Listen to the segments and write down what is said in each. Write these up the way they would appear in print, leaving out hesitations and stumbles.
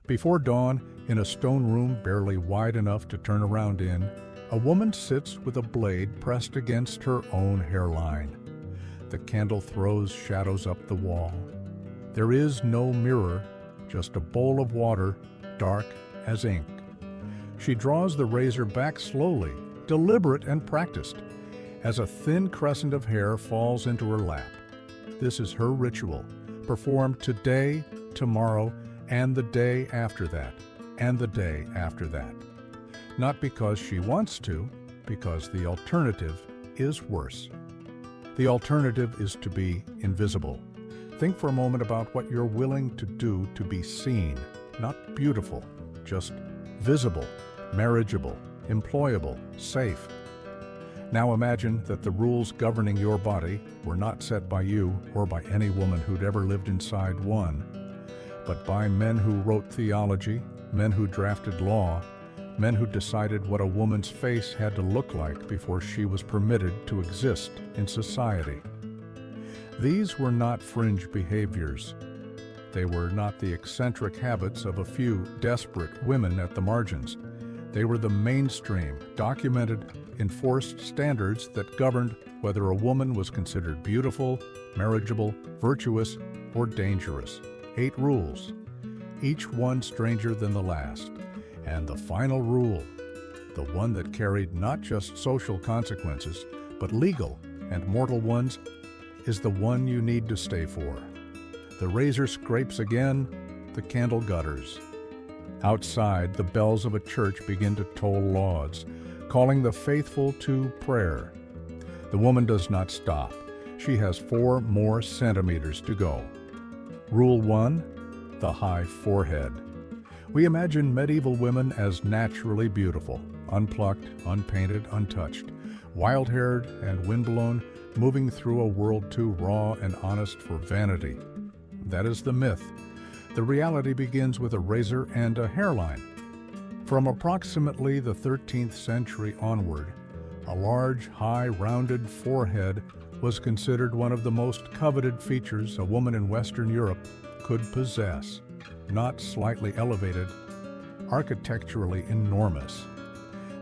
Before dawn, in a stone room barely wide enough to turn around in, a woman sits with a blade pressed against her own hairline. The candle throws shadows up the wall. There is no mirror, just a bowl of water, dark as ink. She draws the razor back slowly, deliberate and practiced, as a thin crescent of hair falls into her lap. This is her ritual, performed today, tomorrow, and the day after that, and the day after that. Not because she wants to, because the alternative is worse. The alternative is to be invisible. Think for a moment about what you're willing to do to be seen, not beautiful, just visible, marriageable, employable, safe. Now imagine that the rules governing your body were not set by you or by any woman who'd ever lived inside one, but by men who wrote theology, men who drafted law, men who decided what a woman's face had to look like before she was permitted to exist in society. These were not fringe behaviors. They were not the eccentric habits of a few desperate women at the margins. They were the mainstream, documented, enforced standards that governed whether a woman was considered beautiful, marriageable, virtuous, or dangerous. 8 rules, each one stranger than the last. And the final rule, the one that carried not just social consequences, but legal and mortal ones, is the one you need to stay for. The razor scrapes again, the candle gutters. Outside, the bells of a church begin to toll lauds, calling the faithful to prayer. The woman does not stop. She has 4 more centimeters to go. Rule 1, the high forehead. We imagine medieval women as naturally beautiful, unplucked, unpainted, untouched, wild-haired and windblown, moving through a world too raw and honest for vanity. That is the myth. The reality begins with a razor and a hairline. From approximately the 13th century onward, a large, high, rounded forehead was considered one of the most coveted features a woman in Western Europe could possess. Not slightly elevated, architecturally enormous.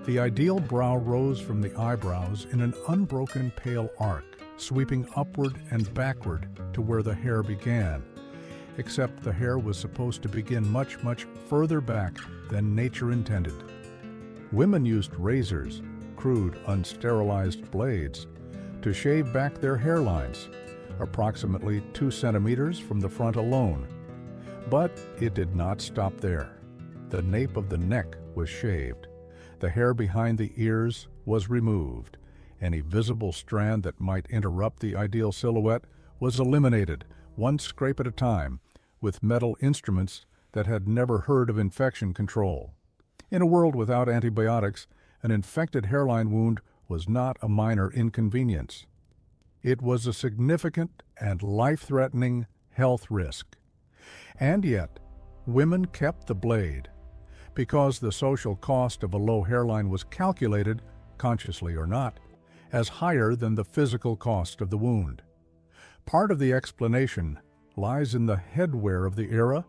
The ideal brow rose from the eyebrows in an unbroken pale arc, sweeping upward and backward to where the hair began, except the hair was supposed to begin much, much further back than nature intended. Women used razors, crude, unsterilized blades, to shave back their hairlines, approximately 2 centimeters from the front alone. But it did not stop there. The nape of the neck was shaved. The hair behind the ears was removed. Any visible strand that might interrupt the ideal silhouette was eliminated, one scrape at a time, with metal instruments that had never heard of infection control. In a world without antibiotics, an infected hairline wound was not a minor inconvenience. It was a significant and life-threatening health risk. And yet, women kept the blade, because the social cost of a low hairline was calculated, consciously or not, as higher than the physical cost of the wound. Part of the explanation lies in the headwear of the era.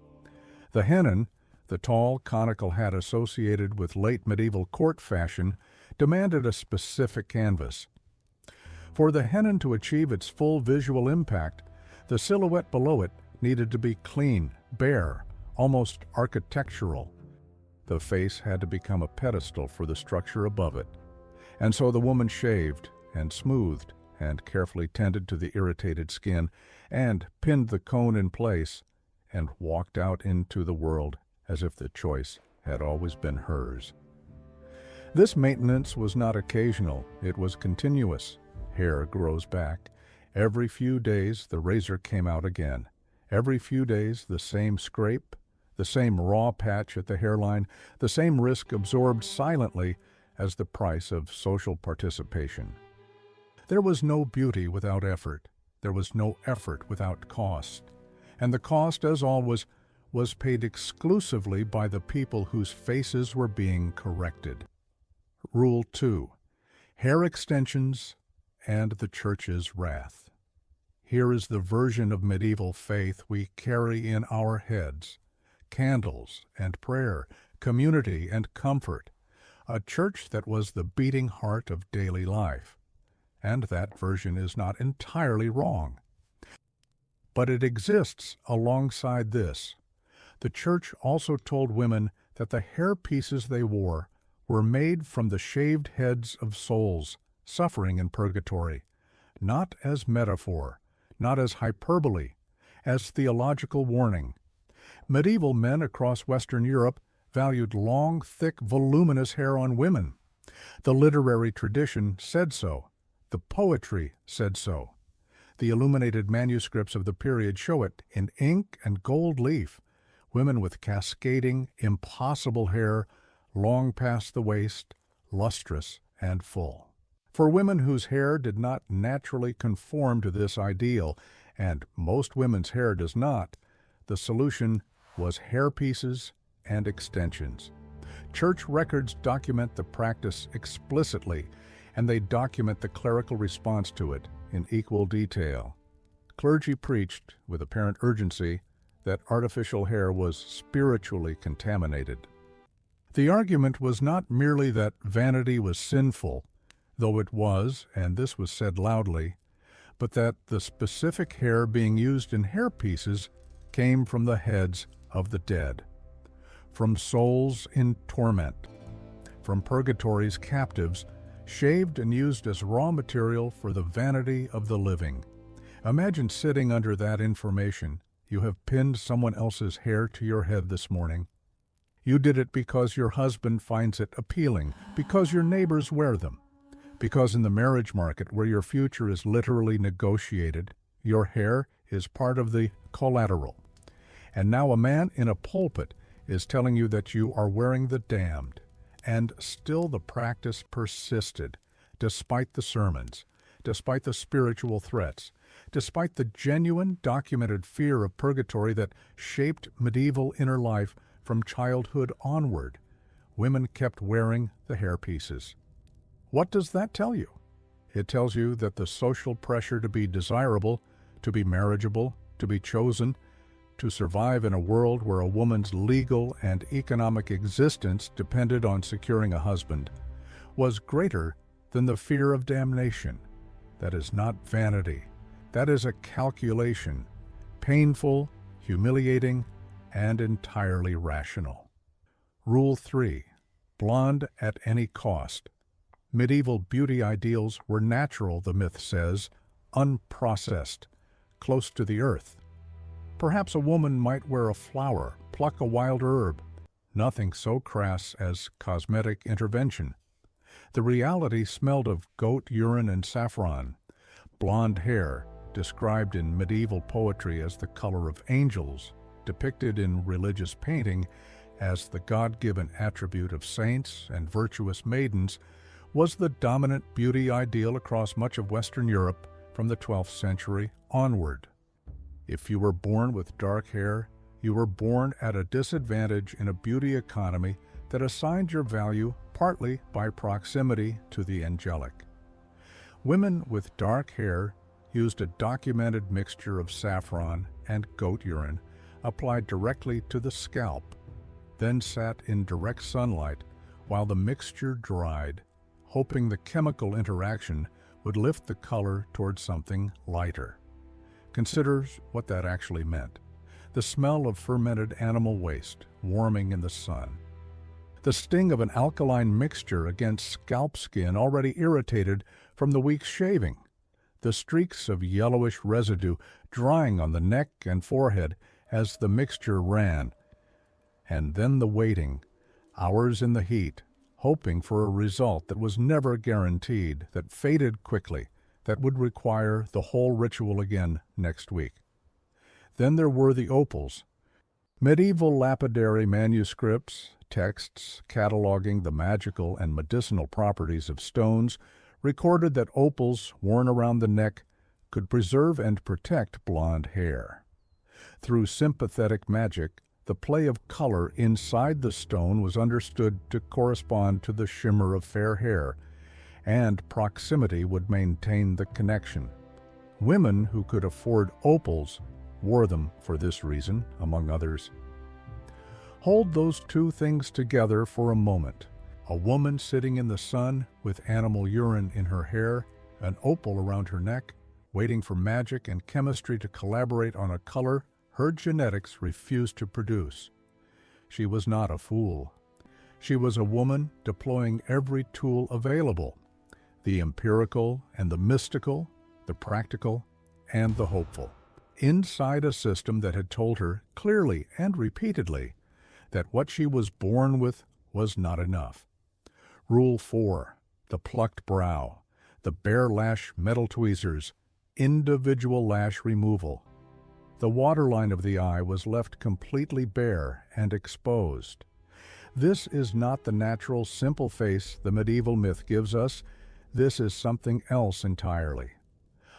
The hennin, the tall, conical hat associated with late medieval court fashion, demanded a specific canvas. For the hennin to achieve its full visual impact, the silhouette below it needed to be clean, bare, almost architectural. The face had to become a pedestal for the structure above it. And so the woman shaved and smoothed and carefully tended to the irritated skin and pinned the cone in place and walked out into the world as if the choice had always been hers. This maintenance was not occasional, it was continuous. Hair grows back. Every few days the razor came out again. Every few days the same scrape, the same raw patch at the hairline, the same risk absorbed silently as the price of social participation. There was no beauty without effort. There was no effort without cost. And the cost, as always, was paid exclusively by the people whose faces were being corrected. Rule 2. Hair extensions and the Church's wrath. Here is the version of medieval faith we carry in our heads, candles and prayer, community and comfort, a church that was the beating heart of daily life. And that version is not entirely wrong. But it exists alongside this. The church also told women that the hair pieces they wore were made from the shaved heads of souls suffering in purgatory, not as metaphor, not as hyperbole, as theological warning. Medieval men across Western Europe valued long, thick, voluminous hair on women. The literary tradition said so. The poetry said so. The illuminated manuscripts of the period show it in ink and gold leaf. Women with cascading, impossible hair, long past the waist, lustrous and full. For women whose hair did not naturally conform to this ideal, and most women's hair does not, the solution was hairpieces and extensions. Church records document the practice explicitly, and they document the clerical response to it in equal detail. Clergy preached, with apparent urgency, that artificial hair was spiritually contaminated. The argument was not merely that vanity was sinful, though it was, and this was said loudly, but that the specific hair being used in hairpieces came from the heads of the dead, from souls in torment, from purgatory's captives, shaved and used as raw material for the vanity of the living. Imagine sitting under that information. You have pinned someone else's hair to your head this morning. You did it because your husband finds it appealing, because your neighbors wear them, because in the marriage market where your future is literally negotiated, your hair is part of the collateral. And now a man in a pulpit is telling you that you are wearing the damned, and still the practice persisted, despite the sermons, despite the spiritual threats, despite the genuine documented fear of purgatory that shaped medieval inner life from childhood onward. Women kept wearing the hairpieces. What does that tell you? It tells you that the social pressure to be desirable, to be marriageable, to be chosen, to survive in a world where a woman's legal and economic existence depended on securing a husband, was greater than the fear of damnation. That is not vanity. That is a calculation, painful, humiliating, and entirely rational. Rule 3. Blonde at any cost. Medieval beauty ideals were natural, the myth says, unprocessed, close to the earth. Perhaps a woman might wear a flower, pluck a wild herb, nothing so crass as cosmetic intervention. The reality smelled of goat urine and saffron. Blonde hair, described in medieval poetry as the color of angels, depicted in religious painting as the God-given attribute of saints and virtuous maidens, was the dominant beauty ideal across much of Western Europe from the 12th century onward. If you were born with dark hair, you were born at a disadvantage in a beauty economy that assigned your value partly by proximity to the angelic. Women with dark hair used a documented mixture of saffron and goat urine applied directly to the scalp, then sat in direct sunlight while the mixture dried, hoping the chemical interaction would lift the color towards something lighter. Consider what that actually meant. The smell of fermented animal waste warming in the sun. The sting of an alkaline mixture against scalp skin already irritated from the week's shaving. The streaks of yellowish residue drying on the neck and forehead as the mixture ran. And then the waiting, hours in the heat, hoping for a result that was never guaranteed, that faded quickly, that would require the whole ritual again next week. Then there were the opals. Medieval lapidary manuscripts, texts cataloging the magical and medicinal properties of stones, recorded that opals worn around the neck could preserve and protect blonde hair. Through sympathetic magic, the play of color inside the stone was understood to correspond to the shimmer of fair hair, and proximity would maintain the connection. Women who could afford opals wore them for this reason, among others. Hold those two things together for a moment. A woman sitting in the sun with animal urine in her hair, an opal around her neck, waiting for magic and chemistry to collaborate on a color her genetics refused to produce. She was not a fool. She was a woman deploying every tool available, the empirical and the mystical, the practical and the hopeful, inside a system that had told her clearly and repeatedly that what she was born with was not enough. Rule 4, the plucked brow, the bare lash metal tweezers, individual lash removal. The waterline of the eye was left completely bare and exposed. This is not the natural, simple face the medieval myth gives us. This is something else entirely.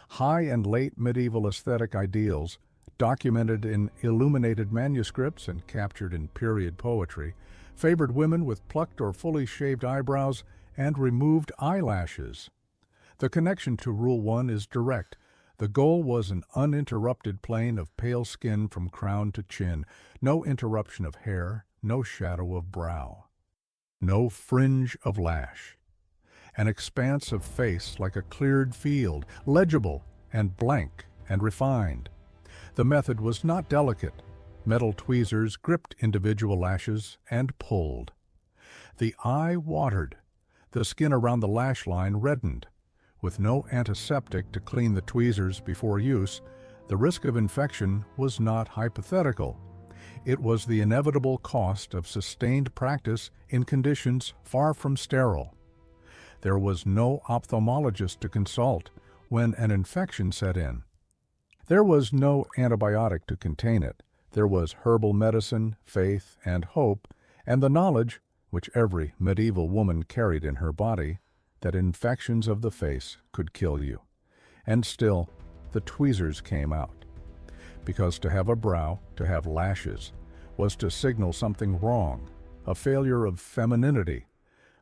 High and late medieval aesthetic ideals, documented in illuminated manuscripts and captured in period poetry, favored women with plucked or fully shaved eyebrows and removed eyelashes. The connection to Rule 1 is direct. The goal was an uninterrupted plane of pale skin from crown to chin, no interruption of hair, no shadow of brow, no fringe of lash. An expanse of face like a cleared field, legible and blank and refined. The method was not delicate. Metal tweezers gripped individual lashes and pulled. The eye watered. The skin around the lash line reddened. With no antiseptic to clean the tweezers before use, the risk of infection was not hypothetical. It was the inevitable cost of sustained practice in conditions far from sterile. There was no ophthalmologist to consult when an infection set in. There was no antibiotic to contain it. There was herbal medicine, faith, and hope, and the knowledge, which every medieval woman carried in her body, that infections of the face could kill you. And still, the tweezers came out. Because to have a brow, to have lashes, was to signal something wrong, a failure of femininity,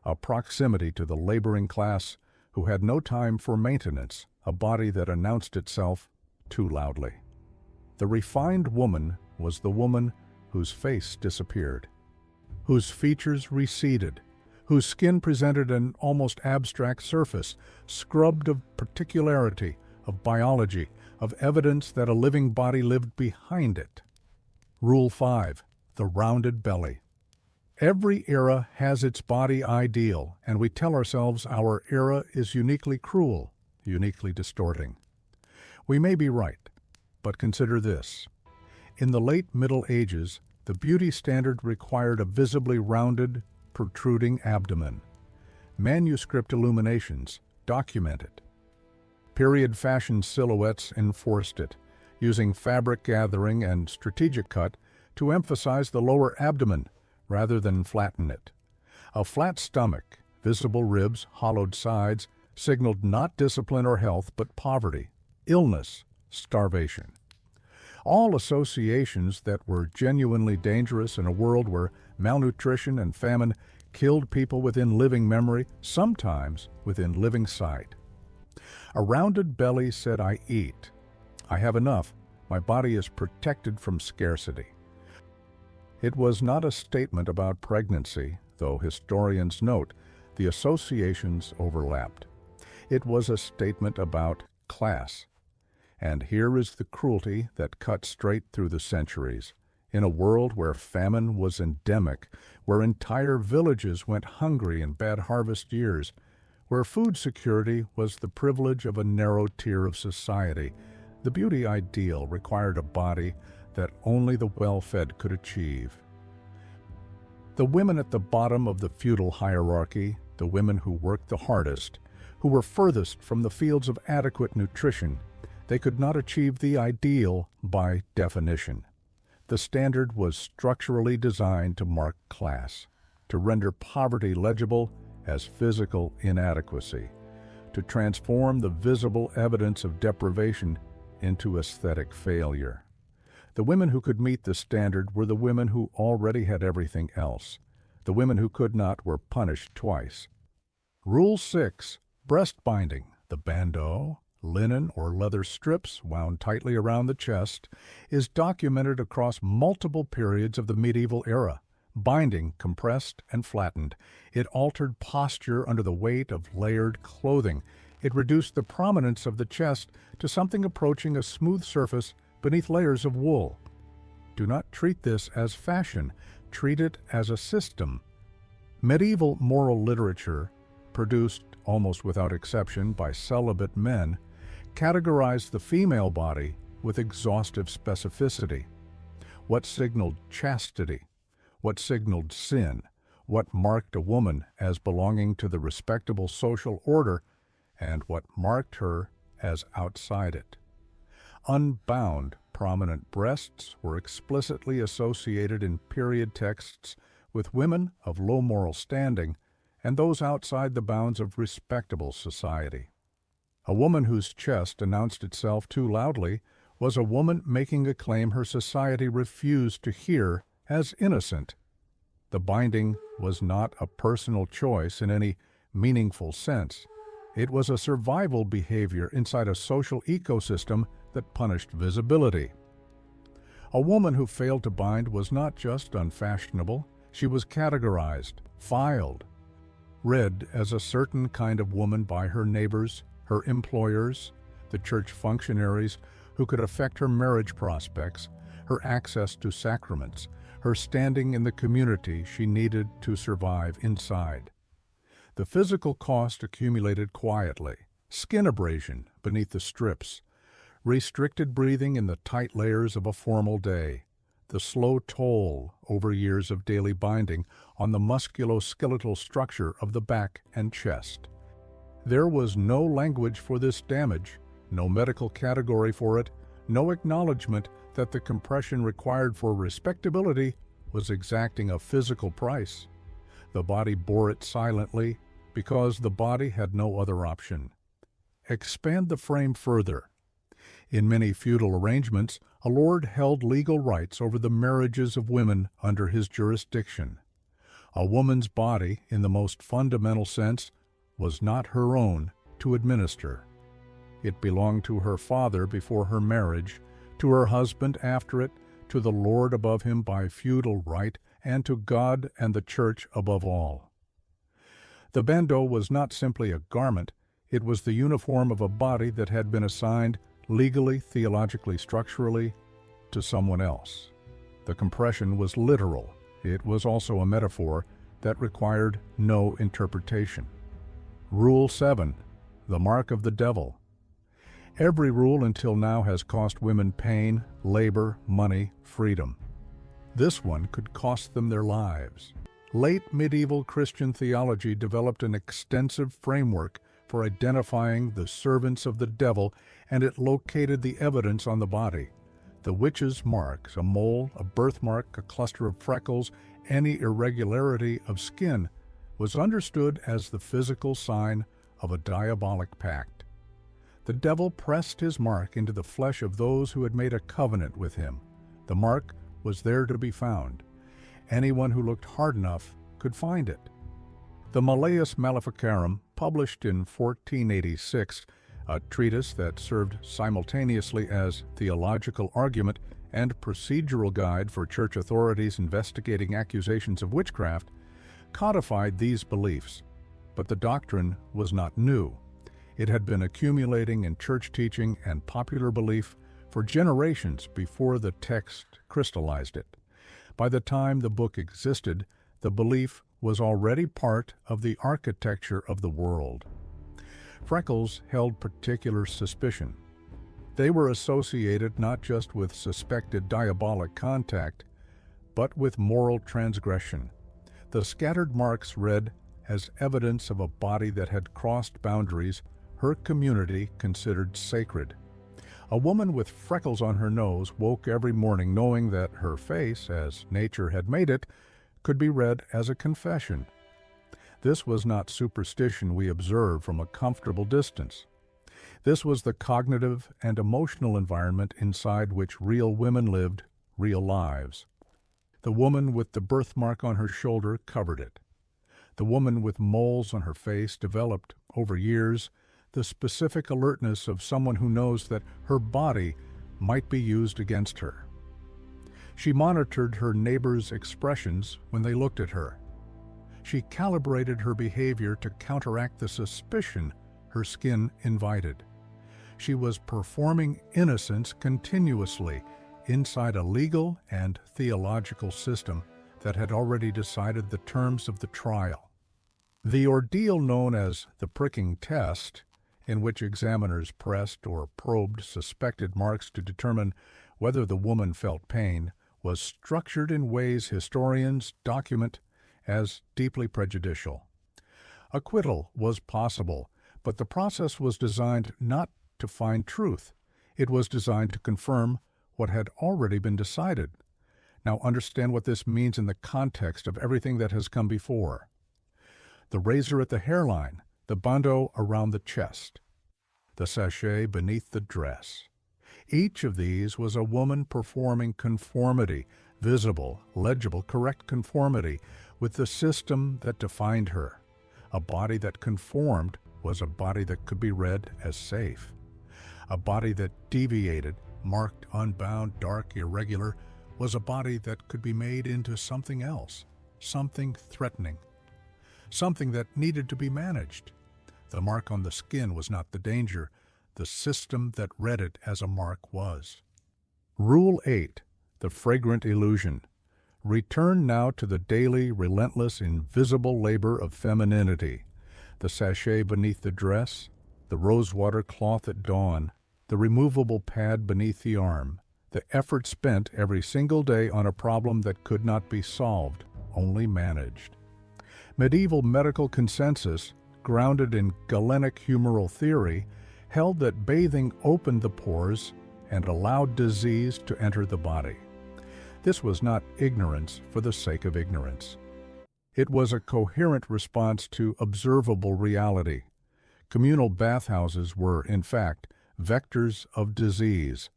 a proximity to the laboring class who had no time for maintenance, a body that announced itself too loudly. The refined woman was the woman whose face disappeared, whose features receded, whose skin presented an almost abstract surface, scrubbed of particularity, of biology, of evidence that a living body lived behind it. Rule 5, the rounded belly. Every era has its body ideal, and we tell ourselves our era is uniquely cruel, uniquely distorting. We may be right, but consider this. In the late Middle Ages, the beauty standard required a visibly rounded, protruding abdomen. Manuscript illuminations document it. Period fashion silhouettes enforced it, using fabric gathering and strategic cut to emphasize the lower abdomen rather than flatten it. A flat stomach, visible ribs, hollowed sides, signaled not discipline or health, but poverty, illness, starvation. All associations that were genuinely dangerous in a world where malnutrition and famine killed people within living memory, sometimes within living sight. A rounded belly said, I eat. I have enough. My body is protected from scarcity. It was not a statement about pregnancy, though historians note the associations overlapped. It was a statement about class. And here is the cruelty that cut straight through the centuries. In a world where famine was endemic, where entire villages went hungry in bad harvest years, where food security was the privilege of a narrow tier of society, the beauty ideal required a body that only the well-fed could achieve. The women at the bottom of the feudal hierarchy, the women who worked the hardest, who were furthest from the fields of adequate nutrition, they could not achieve the ideal by definition. The standard was structurally designed to mark class, to render poverty legible as physical inadequacy, to transform the visible evidence of deprivation into aesthetic failure. The women who could meet the standard were the women who already had everything else. The women who could not were punished twice. Rule 6, breast binding, the bandeau, linen or leather strips wound tightly around the chest, is documented across multiple periods of the medieval era, Binding compressed and flattened. It altered posture under the weight of layered clothing. It reduced the prominence of the chest to something approaching a smooth surface beneath layers of wool. Do not treat this as fashion. Treat it as a system. Medieval moral literature, produced almost without exception by celibate men, categorized the female body with exhaustive specificity. What signaled chastity? What signaled sin? What marked a woman as belonging to the respectable social order, and what marked her as outside it? Unbound, prominent breasts were explicitly associated in period texts with women of low moral standing and those outside the bounds of respectable society. A woman whose chest announced itself too loudly was a woman making a claim her society refused to hear as innocent. The binding was not a personal choice in any meaningful sense. It was a survival behavior inside a social ecosystem that punished visibility. A woman who failed to bind was not just unfashionable, she was categorized, filed, read as a certain kind of woman by her neighbors, her employers, the church functionaries who could affect her marriage prospects, her access to sacraments, her standing in the community she needed to survive inside. The physical cost accumulated quietly: skin abrasion beneath the strips, restricted breathing in the tight layers of a formal day, the slow toll over years of daily binding on the musculoskeletal structure of the back and chest. There was no language for this damage, no medical category for it, no acknowledgement that the compression required for respectability was exacting a physical price. The body bore it silently because the body had no other option. Expand the frame further. In many feudal arrangements, a lord held legal rights over the marriages of women under his jurisdiction. A woman's body, in the most fundamental sense, was not her own to administer. It belonged to her father before her marriage, to her husband after it, to the lord above him by feudal right, and to God and the church above all. The bandeau was not simply a garment, it was the uniform of a body that had been assigned legally, theologically, structurally, to someone else. The compression was literal. It was also a metaphor that required no interpretation. Rule 7. The mark of the devil. Every rule until now has cost women pain, labor, money, freedom. This one could cost them their lives. Late medieval Christian theology developed an extensive framework for identifying the servants of the devil, and it located the evidence on the body. The witch's marks, a mole, a birthmark, a cluster of freckles, any irregularity of skin, was understood as the physical sign of a diabolic pact. The devil pressed his mark into the flesh of those who had made a covenant with him. The mark was there to be found. Anyone who looked hard enough could find it. The Malleus Maleficarum, published in 1486, a treatise that served simultaneously as theological argument and procedural guide for church authorities investigating accusations of witchcraft, codified these beliefs. But the doctrine was not new. It had been accumulating in church teaching and popular belief for generations before the text crystallized it. By the time the book existed, the belief was already part of the architecture of the world. Freckles held particular suspicion. They were associated not just with suspected diabolic contact, but with moral transgression. The scattered marks read as evidence of a body that had crossed boundaries her community considered sacred. A woman with freckles on her nose woke every morning knowing that her face, as nature had made it, could be read as a confession. This was not superstition we observe from a comfortable distance. This was the cognitive and emotional environment inside which real women lived real lives. The woman with the birthmark on her shoulder covered it. The woman with moles on her face developed, over years, the specific alertness of someone who knows that her body might be used against her. She monitored her neighbors' expressions when they looked at her. She calibrated her behavior to counteract the suspicion her skin invited. She was performing innocence continuously inside a legal and theological system that had already decided the terms of the trial. The ordeal known as the pricking test, in which examiners pressed or probed suspected marks to determine whether the woman felt pain, was structured in ways historians document as deeply prejudicial. Acquittal was possible, but the process was designed not to find truth. It was designed to confirm what had already been decided. Now understand what this means in the context of everything that has come before. The razor at the hairline, the bandeau around the chest, the sachet beneath the dress. Each of these was a woman performing conformity, visible, legible, correct conformity with the system that defined her. A body that conformed was a body that could be read as safe. A body that deviated, marked, unbound, dark, irregular, was a body that could be made into something else, something threatening, something that needed to be managed. The mark on the skin was not the danger. The system that read it as a mark was. Rule 8. The fragrant illusion. Return now to the daily, relentless, invisible labor of femininity. The sachet beneath the dress, the rosewater cloth at dawn, the removable pad beneath the arm, the effort spent every single day on a problem that could not be solved, only managed. Medieval medical consensus, grounded in Galenic Humoral Theory, held that bathing opened the pores and allowed disease to enter the body. This was not ignorance for the sake of ignorance. It was a coherent response to observable reality. Communal bathhouses were, in fact, vectors of disease.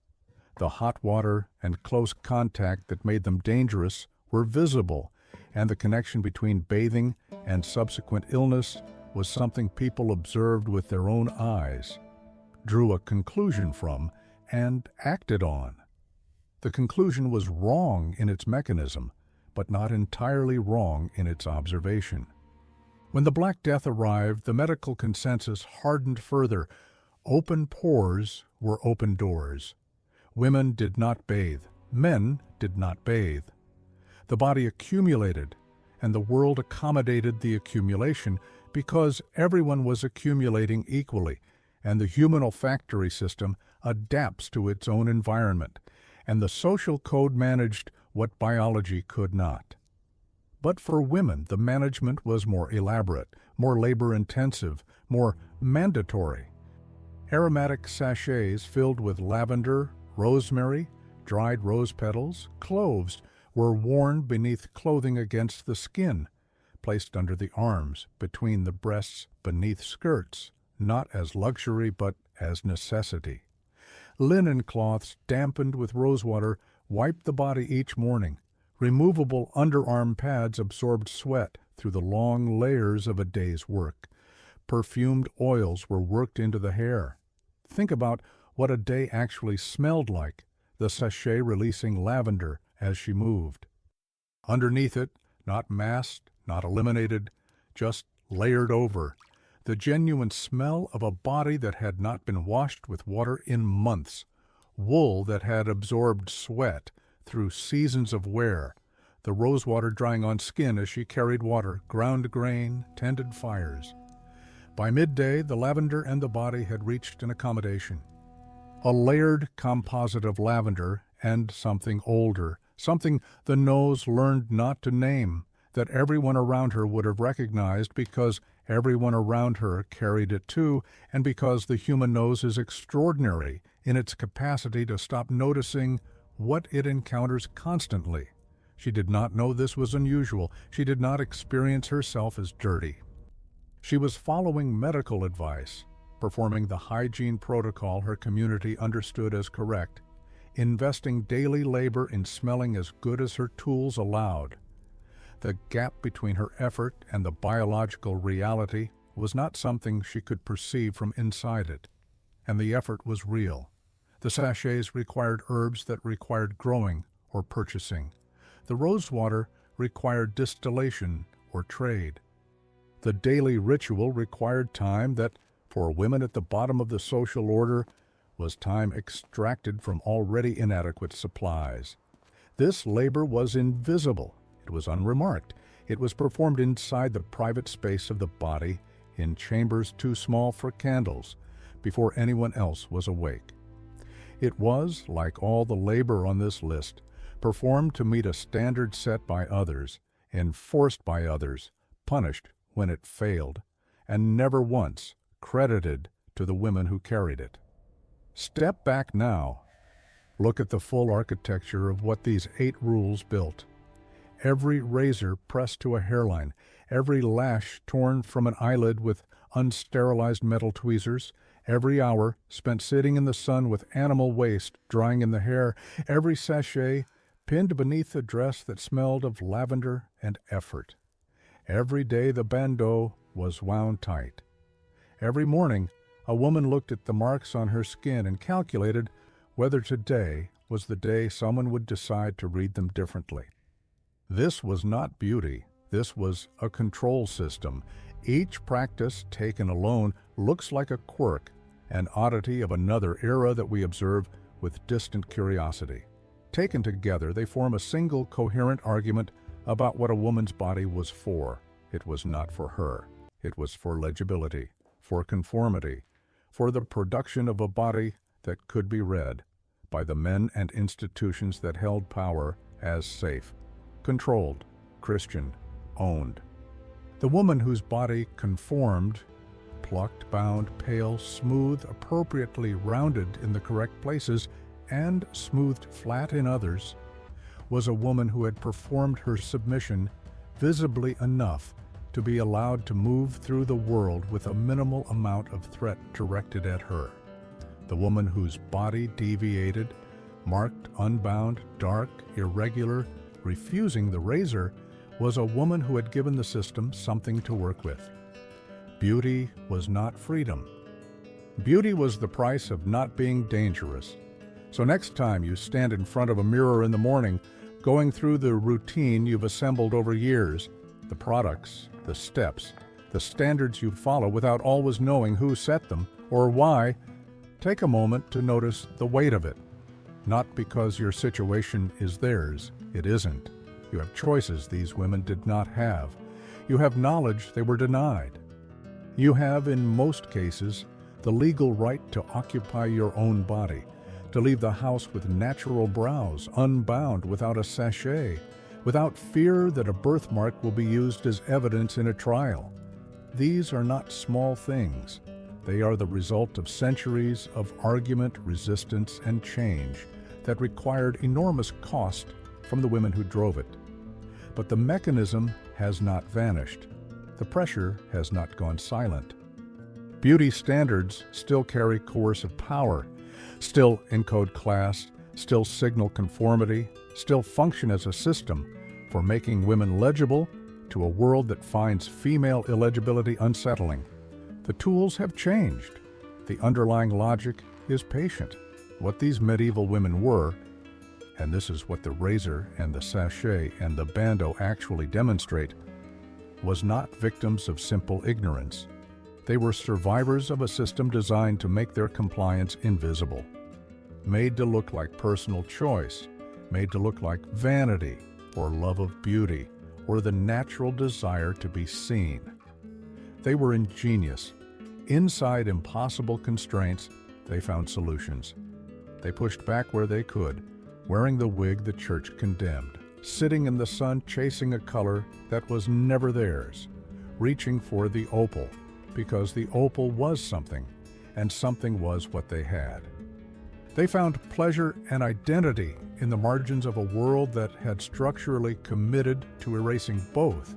The hot water and close contact that made them dangerous were visible, and the connection between bathing and subsequent illness was something people observed with their own eyes, drew a conclusion from, and acted on. The conclusion was wrong in its mechanism, but not entirely wrong in its observation. When the Black Death arrived, the medical consensus hardened further. Open pores were open doors. Women did not bathe. Men did not bathe. The body accumulated, and the world accommodated the accumulation because everyone was accumulating equally, and the human olfactory system adapts to its own environment, and the social code managed what biology could not. But for women, the management was more elaborate, more labor-intensive, more mandatory. Aromatic sachets filled with lavender, rosemary, dried rose petals, cloves were worn beneath clothing against the skin, placed under the arms, between the breasts, beneath skirts, not as luxury but as necessity. Linen cloths dampened with rosewater wiped the body each morning. Removable underarm pads absorbed sweat through the long layers of a day's work. Perfumed oils were worked into the hair. Think about what a day actually smelled like, the sachet releasing lavender as she moved. Underneath it, not masked, not eliminated, just layered over, the genuine smell of a body that had not been washed with water in months, wool that had absorbed sweat through seasons of wear, the rosewater drying on skin as she carried water, ground grain, tended fires. By midday, the lavender and the body had reached an accommodation. A layered composite of lavender and something older, something the nose learned not to name, that everyone around her would have recognized because everyone around her carried it too, and because the human nose is extraordinary in its capacity to stop noticing what it encounters constantly. She did not know this was unusual. She did not experience herself as dirty. She was following medical advice, performing the hygiene protocol her community understood as correct, investing daily labor in smelling as good as her tools allowed. The gap between her effort and the biological reality was not something she could perceive from inside it, and the effort was real. The sachets required herbs that required growing, or purchasing. The rosewater required distillation or trade. The daily ritual required time that, for women at the bottom of the social order, was time extracted from already inadequate supplies. This labor was invisible. It was unremarked. It was performed inside the private space of the body, in chambers too small for candles, before anyone else was awake. It was, like all the labor on this list, performed to meet a standard set by others, enforced by others, punished when it failed, and never once credited to the women who carried it. Step back now. Look at the full architecture of what these 8 rules built. Every razor pressed to a hairline, every lash torn from an eyelid with unsterilized metal tweezers, every hour spent sitting in the sun with animal waste drying in the hair, every sachet pinned beneath a dress that smelled of lavender and effort. Every day the bandeau was wound tight. Every morning a woman looked at the marks on her skin and calculated whether today was the day someone would decide to read them differently. This was not beauty. This was a control system. Each practice taken alone looks like a quirk, an oddity of another era that we observe with distant curiosity. Taken together, they form a single coherent argument about what a woman's body was for. It was not for her. It was for legibility, for conformity, for the production of a body that could be read by the men and institutions that held power as safe, controlled, Christian, owned. The woman whose body conformed, plucked, bound, pale, smooth, appropriately rounded in the correct places, and smoothed flat in others, was a woman who had performed her submission visibly enough to be allowed to move through the world with a minimal amount of threat directed at her. The woman whose body deviated, marked, unbound, dark, irregular, refusing the razor, was a woman who had given the system something to work with. Beauty was not freedom. Beauty was the price of not being dangerous. So next time you stand in front of a mirror in the morning, going through the routine you've assembled over years, the products, the steps, the standards you follow without always knowing who set them or why, take a moment to notice the weight of it. Not because your situation is theirs, it isn't. You have choices these women did not have. You have knowledge they were denied. You have, in most cases, the legal right to occupy your own body, to leave the house with natural brows, unbound, without a sachet, without fear that a birthmark will be used as evidence in a trial. These are not small things. They are the result of centuries of argument, resistance, and change that required enormous cost from the women who drove it. But the mechanism has not vanished. The pressure has not gone silent. Beauty standards still carry coercive power, still encode class, still signal conformity, still function as a system for making women legible to a world that finds female illegibility unsettling. The tools have changed. The underlying logic is patient. What these medieval women were, and this is what the razor and the sachet and the bandeau actually demonstrate, was not victims of simple ignorance. They were survivors of a system designed to make their compliance invisible, made to look like personal choice, made to look like vanity or love of beauty or the natural desire to be seen. They were ingenious. Inside impossible constraints, they found solutions. They pushed back where they could, wearing the wig the church condemned, sitting in the sun chasing a color that was never theirs, reaching for the opal, because the opal was something, and something was what they had. They found pleasure and identity in the margins of a world that had structurally committed to erasing both.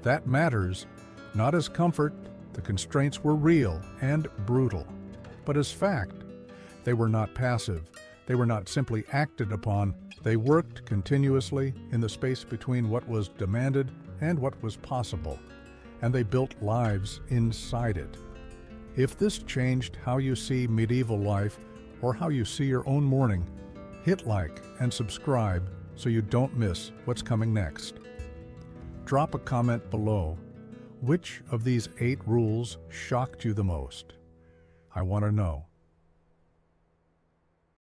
That matters, not as comfort. The constraints were real and brutal, but as fact. They were not passive. They were not simply acted upon. They worked continuously in the space between what was demanded and what was possible, and they built lives inside it. If this changed how you see medieval life or how you see your own mourning, Hit like and subscribe so you don't miss what's coming next. Drop a comment below. Which of these 8 rules shocked you the most? I want to know.